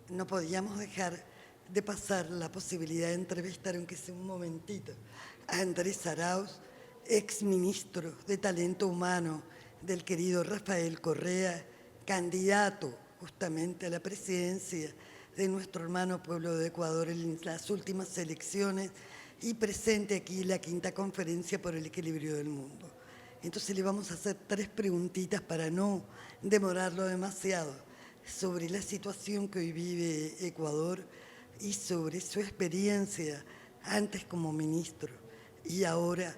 no podíamos dejar de pasar la posibilidad de entrevistar, aunque sea un momentito, a Andrés Arauz, exministro de Talento Humano del querido Rafael Correa, candidato justamente a la presidencia de nuestro hermano pueblo de Ecuador en las últimas elecciones y presente aquí en la quinta conferencia por el equilibrio del mundo. Entonces le vamos a hacer 3 preguntitas para no demorarlo demasiado sobre la situación que hoy vive Ecuador y sobre su experiencia antes como ministro y ahora,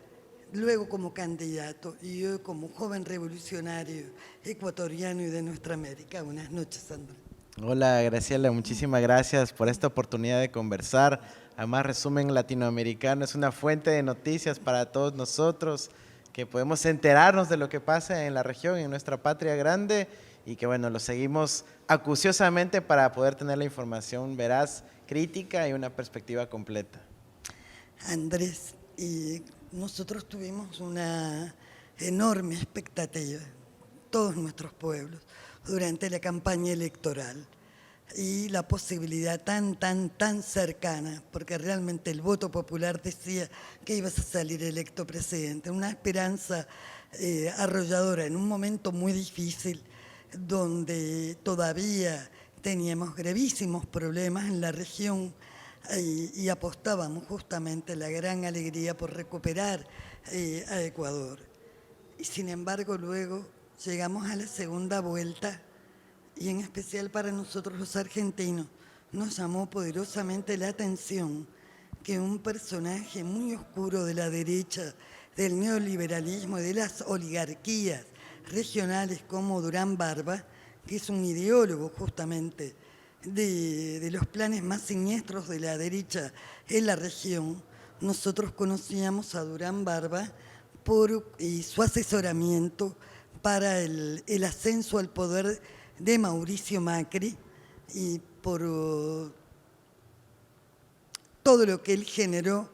luego como candidato y hoy como joven revolucionario ecuatoriano y de nuestra América. Buenas noches, Sandra. Hola Graciela, muchísimas gracias por esta oportunidad de conversar. Además, Resumen Latinoamericano es una fuente de noticias para todos nosotros, que podemos enterarnos de lo que pasa en la región, en nuestra patria grande, y que bueno, lo seguimos acuciosamente para poder tener la información veraz, crítica y una perspectiva completa. Andrés, y nosotros tuvimos una enorme expectativa, todos nuestros pueblos, durante la campaña electoral y la posibilidad tan cercana, porque realmente el voto popular decía que ibas a salir electo presidente, una esperanza arrolladora en un momento muy difícil donde todavía teníamos gravísimos problemas en la región y apostábamos justamente la gran alegría por recuperar a Ecuador. Y sin embargo luego llegamos a la segunda vuelta y en especial para nosotros los argentinos nos llamó poderosamente la atención que un personaje muy oscuro de la derecha, del neoliberalismo y de las oligarquías regionales como Durán Barba, que es un ideólogo justamente de los planes más siniestros de la derecha en la región, nosotros conocíamos a Durán Barba por su asesoramiento para el ascenso al poder de Mauricio Macri y por todo lo que él generó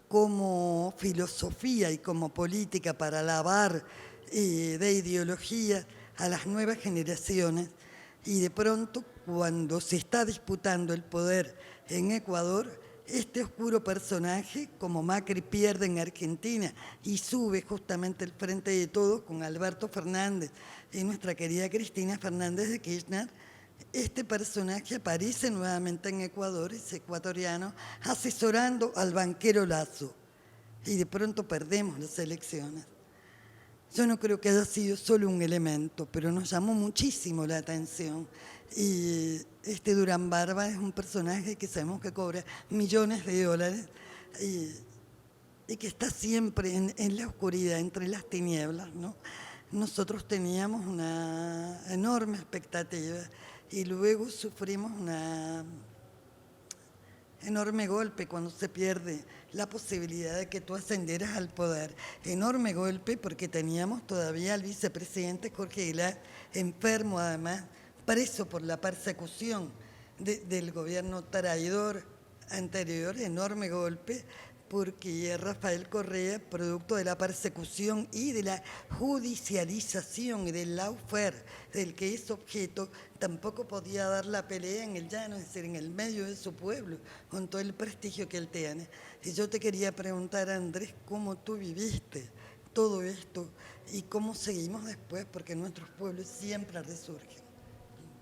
como filosofía y como política para lavar de ideología a las nuevas generaciones. Y de pronto, cuando se está disputando el poder en Ecuador, este oscuro personaje, como Macri pierde en Argentina y sube justamente el frente de todos con Alberto Fernández y nuestra querida Cristina Fernández de Kirchner, este personaje aparece nuevamente en Ecuador, es ecuatoriano, asesorando al banquero Lazo. Y de pronto perdemos las elecciones. Yo no creo que haya sido solo un elemento, pero nos llamó muchísimo la atención. Y este Durán Barba es un personaje que sabemos que cobra millones de dólares y que está siempre en la oscuridad, entre las tinieblas, ¿no? Nosotros teníamos una enorme expectativa y luego sufrimos una enorme golpe cuando se pierde la posibilidad de que tú ascendieras al poder. Enorme golpe porque teníamos todavía al vicepresidente Jorge Aguilar, enfermo además, preso por la persecución del gobierno traidor anterior, enorme golpe, porque Rafael Correa, producto de la persecución y de la judicialización y del lawfare del que es objeto, tampoco podía dar la pelea en el llano, es decir, en el medio de su pueblo, con todo el prestigio que él tiene. Y yo te quería preguntar, Andrés, ¿cómo tú viviste todo esto y cómo seguimos después? Porque nuestros pueblos siempre resurgen.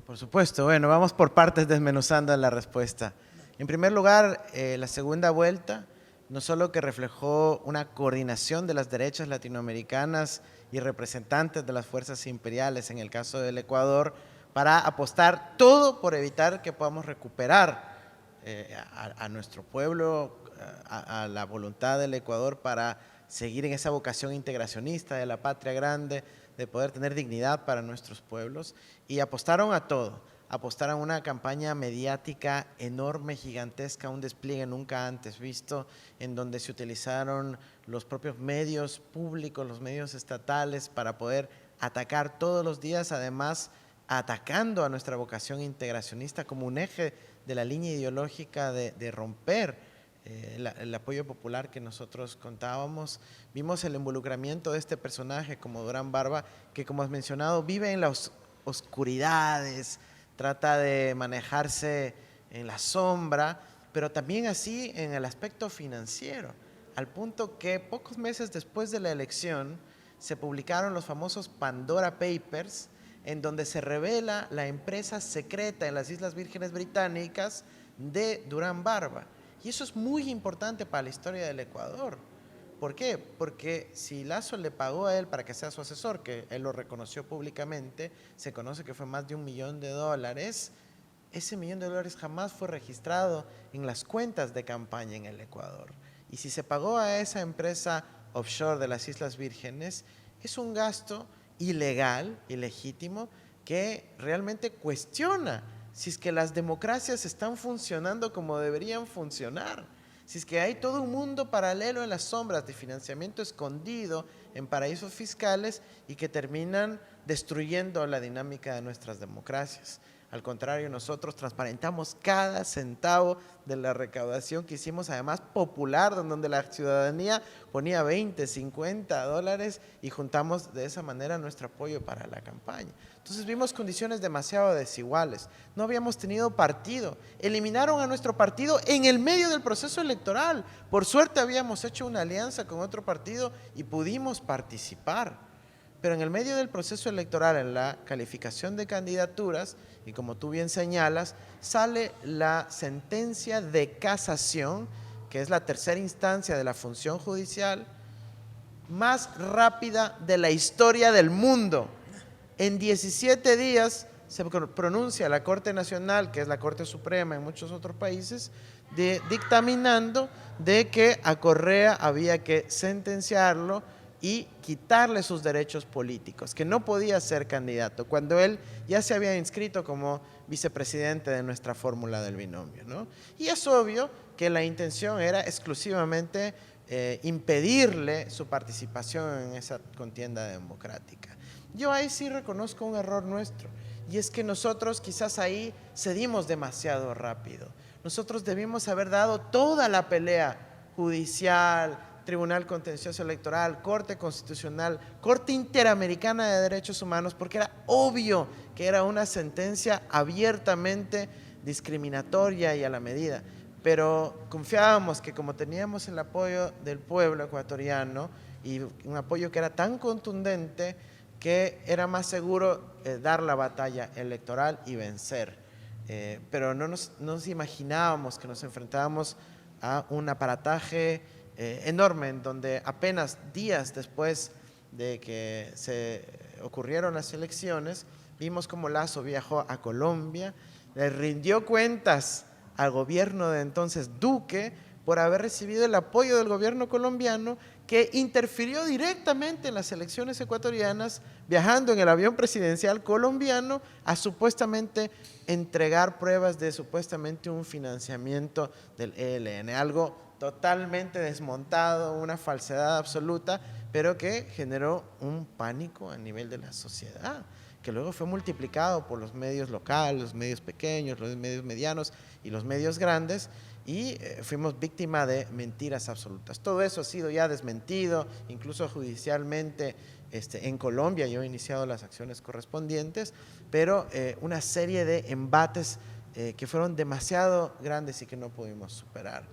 Por supuesto, bueno, vamos por partes desmenuzando la respuesta. En primer lugar, la segunda vuelta no solo que reflejó una coordinación de las derechas latinoamericanas y representantes de las fuerzas imperiales, en el caso del Ecuador, para apostar todo por evitar que podamos recuperar a nuestro pueblo, a la voluntad del Ecuador para seguir en esa vocación integracionista de la patria grande, de poder tener dignidad para nuestros pueblos, y apostaron a todo. Apostaron a una campaña mediática enorme, gigantesca, un despliegue nunca antes visto, en donde se utilizaron los propios medios públicos, los medios estatales, para poder atacar todos los días, además atacando a nuestra vocación integracionista como un eje de la línea ideológica de romper el apoyo popular que nosotros contábamos. Vimos el involucramiento de este personaje como Durán Barba, que como has mencionado, vive en las oscuridades, trata de manejarse en la sombra, pero también así en el aspecto financiero, al punto que pocos meses después de la elección se publicaron los famosos Pandora Papers, en donde se revela la empresa secreta en las Islas Vírgenes Británicas de Durán Barba. Y eso es muy importante para la historia del Ecuador. ¿Por qué? Porque si Lasso le pagó a él para que sea su asesor, que él lo reconoció públicamente, se conoce que fue más de $1 millón, ese $1 millón jamás fue registrado en las cuentas de campaña en el Ecuador. Y si se pagó a esa empresa offshore de las Islas Vírgenes, es un gasto ilegal, ilegítimo, que realmente cuestiona si es que las democracias están funcionando como deberían funcionar, si es que hay todo un mundo paralelo en las sombras de financiamiento escondido en paraísos fiscales y que terminan destruyendo la dinámica de nuestras democracias. Al contrario, nosotros transparentamos cada centavo de la recaudación que hicimos, además popular, donde la ciudadanía ponía $20, $50 y juntamos de esa manera nuestro apoyo para la campaña. Entonces vimos condiciones demasiado desiguales. No habíamos tenido partido. Eliminaron a nuestro partido en el medio del proceso electoral. Por suerte habíamos hecho una alianza con otro partido y pudimos participar. Pero en el medio del proceso electoral, en la calificación de candidaturas, y como tú bien señalas, sale la sentencia de casación, que es la tercera instancia de la función judicial, más rápida de la historia del mundo. En 17 días se pronuncia la Corte Nacional, que es la Corte Suprema en muchos otros países, dictaminando de que a Correa había que sentenciarlo y quitarle sus derechos políticos, que no podía ser candidato, cuando él ya se había inscrito como vicepresidente de nuestra fórmula del binomio, ¿no? Y es obvio que la intención era exclusivamente impedirle su participación en esa contienda democrática. Yo ahí sí reconozco un error nuestro, y es que nosotros quizás ahí cedimos demasiado rápido. Nosotros debimos haber dado toda la pelea judicial, Tribunal Contencioso Electoral, Corte Constitucional, Corte Interamericana de Derechos Humanos, porque era obvio que era una sentencia abiertamente discriminatoria y a la medida. Pero confiábamos que como teníamos el apoyo del pueblo ecuatoriano y un apoyo que era tan contundente, que era más seguro dar la batalla electoral y vencer. Pero no nos imaginábamos que nos enfrentábamos a un aparataje enorme, en donde apenas días después de que se ocurrieron las elecciones, vimos como Lasso viajó a Colombia, le rindió cuentas al gobierno de entonces Duque por haber recibido el apoyo del gobierno colombiano, que interfirió directamente en las elecciones ecuatorianas, viajando en el avión presidencial colombiano a supuestamente entregar pruebas de supuestamente un financiamiento del ELN, algo totalmente desmontado, una falsedad absoluta, pero que generó un pánico a nivel de la sociedad, que luego fue multiplicado por los medios locales, los medios pequeños, los medios medianos y los medios grandes, y fuimos víctima de mentiras absolutas. Todo eso ha sido ya desmentido, incluso judicialmente en Colombia. Yo he iniciado las acciones correspondientes, pero una serie de embates que fueron demasiado grandes y que no pudimos superar.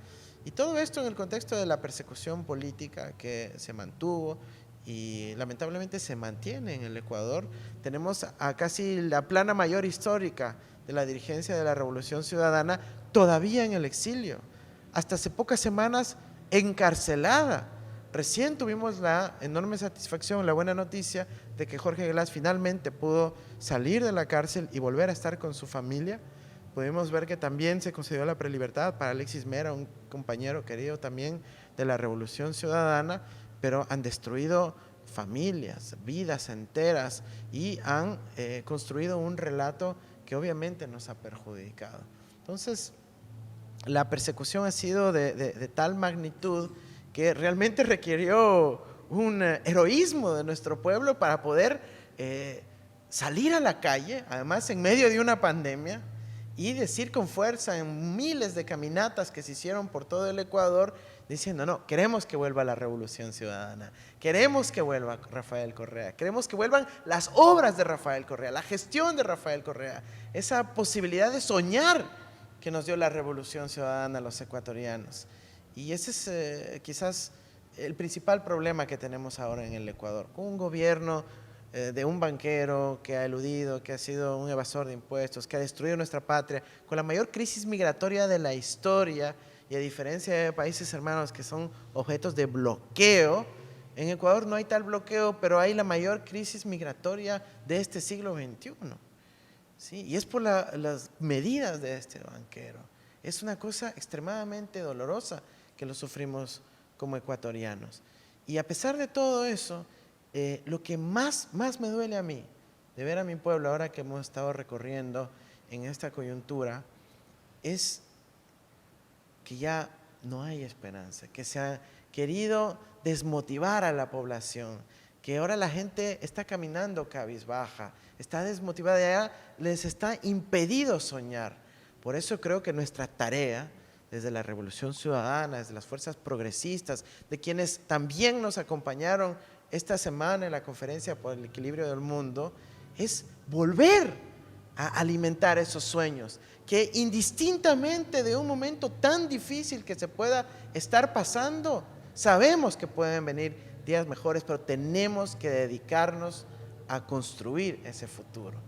Y todo esto en el contexto de la persecución política que se mantuvo y lamentablemente se mantiene en el Ecuador. Tenemos a casi la plana mayor histórica de la dirigencia de la Revolución Ciudadana todavía en el exilio, hasta hace pocas semanas encarcelada. Recién tuvimos la enorme satisfacción, la buena noticia de que Jorge Glass finalmente pudo salir de la cárcel y volver a estar con su familia. Pudimos ver que también se concedió la prelibertad para Alexis Mera, un compañero querido también de la Revolución Ciudadana, pero han destruido familias, vidas enteras, y han construido un relato que obviamente nos ha perjudicado. Entonces, la persecución ha sido de tal magnitud que realmente requirió un heroísmo de nuestro pueblo para poder salir a la calle, además en medio de una pandemia, y decir con fuerza en miles de caminatas que se hicieron por todo el Ecuador, diciendo, no, queremos que vuelva la Revolución Ciudadana, queremos que vuelva Rafael Correa, queremos que vuelvan las obras de Rafael Correa, la gestión de Rafael Correa, esa posibilidad de soñar que nos dio la Revolución Ciudadana a los ecuatorianos. Y ese es quizás el principal problema que tenemos ahora en el Ecuador, con un gobierno de un banquero que ha eludido, que ha sido un evasor de impuestos, que ha destruido nuestra patria, con la mayor crisis migratoria de la historia, y a diferencia de países hermanos que son objetos de bloqueo, en Ecuador no hay tal bloqueo, pero hay la mayor crisis migratoria de este siglo XXI. ¿Sí? Y es por las medidas de este banquero. Es una cosa extremadamente dolorosa que lo sufrimos como ecuatorianos. Y a pesar de todo eso, lo que más me duele a mí, de ver a mi pueblo ahora que hemos estado recorriendo en esta coyuntura, es que ya no hay esperanza, que se ha querido desmotivar a la población, que ahora la gente está caminando cabizbaja, está desmotivada, ya les está impedido soñar. Por eso creo que nuestra tarea, desde la Revolución Ciudadana, desde las fuerzas progresistas, de quienes también nos acompañaron esta semana en la Conferencia por el Equilibrio del Mundo, es volver a alimentar esos sueños, que indistintamente de un momento tan difícil que se pueda estar pasando, sabemos que pueden venir días mejores, pero tenemos que dedicarnos a construir ese futuro.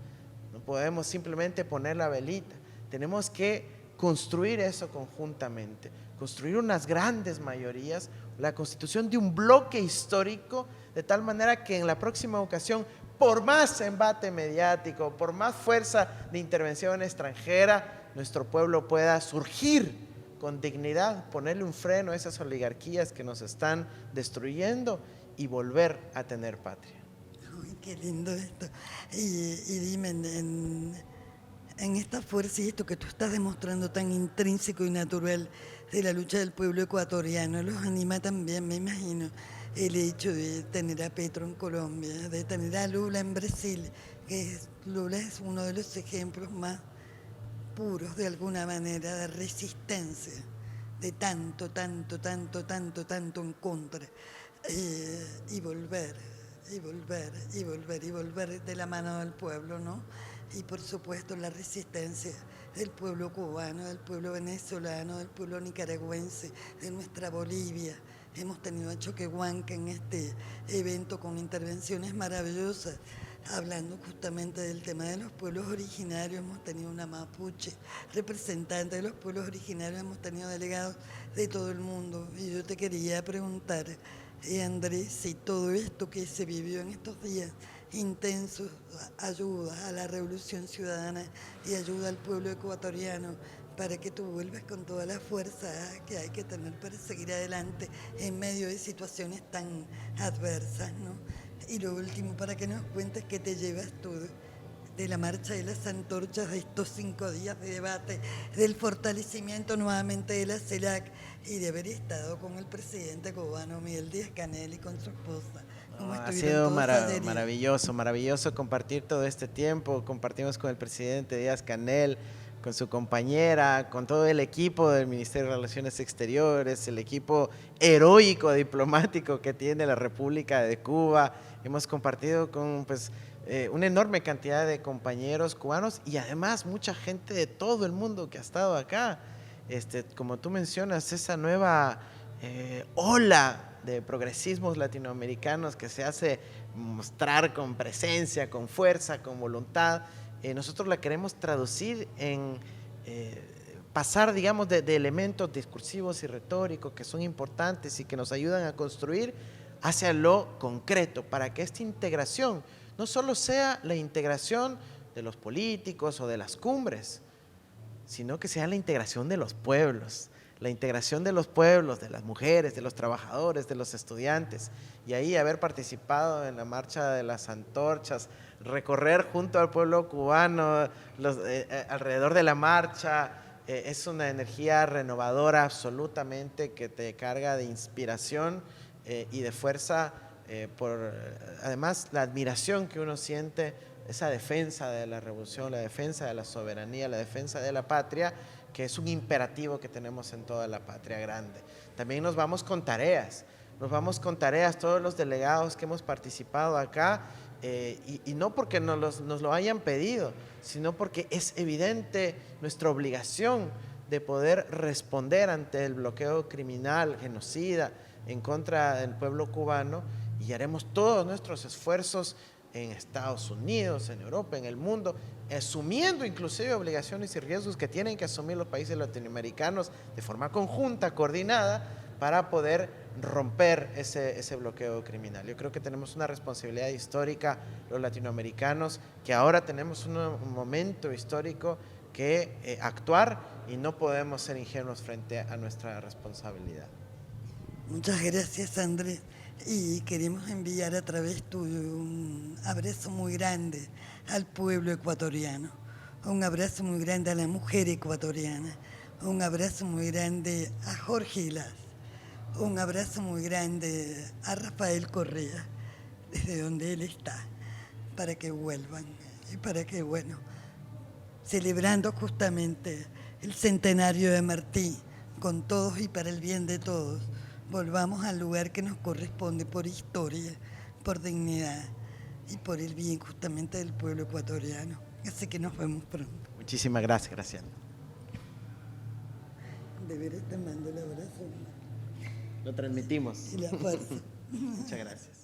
No podemos simplemente poner la velita, tenemos que construir eso conjuntamente, construir unas grandes mayorías, la constitución de un bloque histórico, de tal manera que en la próxima ocasión, por más embate mediático, por más fuerza de intervención extranjera, nuestro pueblo pueda surgir con dignidad, ponerle un freno a esas oligarquías que nos están destruyendo y volver a tener patria. Uy, qué lindo esto. Y dime, en esta fuerza y esto que tú estás demostrando tan intrínseco y natural de la lucha del pueblo ecuatoriano, los anima también, me imagino, el hecho de tener a Petro en Colombia, de tener a Lula en Brasil, Lula es uno de los ejemplos más puros de alguna manera de resistencia, de tanto en contra, y volver de la mano del pueblo, ¿no? Y por supuesto la resistencia del pueblo cubano, del pueblo venezolano, del pueblo nicaragüense, de nuestra Bolivia. Hemos tenido a Choquehuanca en este evento con intervenciones maravillosas, hablando justamente del tema de los pueblos originarios. Hemos tenido una mapuche, representante de los pueblos originarios, hemos tenido delegados de todo el mundo. Y yo te quería preguntar, Andrés, si todo esto que se vivió en estos días intensos ayuda a la Revolución Ciudadana y ayuda al pueblo ecuatoriano para que tú vuelvas con toda la fuerza que hay que tener para seguir adelante en medio de situaciones tan adversas, ¿no? Y lo último, para que nos cuentes qué te llevas tú de la marcha de las antorchas, de estos 5 días de debate, del fortalecimiento nuevamente de la CELAC y de haber estado con el presidente cubano Miguel Díaz-Canel y con su esposa. Ha sido maravilloso compartir todo este tiempo. Compartimos con el presidente Díaz-Canel, con su compañera, con todo el equipo del Ministerio de Relaciones Exteriores, el equipo heroico diplomático que tiene la República de Cuba. Hemos compartido con una enorme cantidad de compañeros cubanos y además mucha gente de todo el mundo que ha estado acá. Como tú mencionas, esa nueva ola de progresismos latinoamericanos que se hace mostrar con presencia, con fuerza, con voluntad. Nosotros la queremos traducir en pasar, digamos, de elementos discursivos y retóricos que son importantes y que nos ayudan a construir hacia lo concreto, para que esta integración no solo sea la integración de los políticos o de las cumbres, sino que sea la integración de los pueblos, la integración de los pueblos, de las mujeres, de los trabajadores, de los estudiantes. Y ahí haber participado en la marcha de las antorchas, recorrer junto al pueblo cubano alrededor de la marcha, es una energía renovadora absolutamente que te carga de inspiración y de fuerza, por además la admiración que uno siente esa defensa de la revolución, la defensa de la soberanía, la defensa de la patria, que es un imperativo que tenemos en toda la patria grande. También nos vamos con tareas, todos los delegados que hemos participado acá, y no porque nos lo hayan pedido, sino porque es evidente nuestra obligación de poder responder ante el bloqueo criminal, genocida, en contra del pueblo cubano, y haremos todos nuestros esfuerzos en Estados Unidos, en Europa, en el mundo, asumiendo inclusive obligaciones y riesgos que tienen que asumir los países latinoamericanos de forma conjunta, coordinada, para poder romper ese bloqueo criminal. Yo creo que tenemos una responsabilidad histórica los latinoamericanos, que ahora tenemos un momento histórico que actuar, y no podemos ser ingenuos frente a nuestra responsabilidad. Muchas gracias, Andrés. Y queremos enviar a través tuyo un abrazo muy grande al pueblo ecuatoriano, un abrazo muy grande a la mujer ecuatoriana, un abrazo muy grande a Jorge Hilaz, un abrazo muy grande a Rafael Correa, desde donde él está, para que vuelvan y para que, bueno, celebrando justamente el centenario de Martí, con todos y para el bien de todos, volvamos al lugar que nos corresponde por historia, por dignidad y por el bien justamente del pueblo ecuatoriano. Así que nos vemos pronto. Muchísimas gracias, Graciela. De veras te mando el abrazo Lo transmitimos. y la fuerza. Muchas gracias.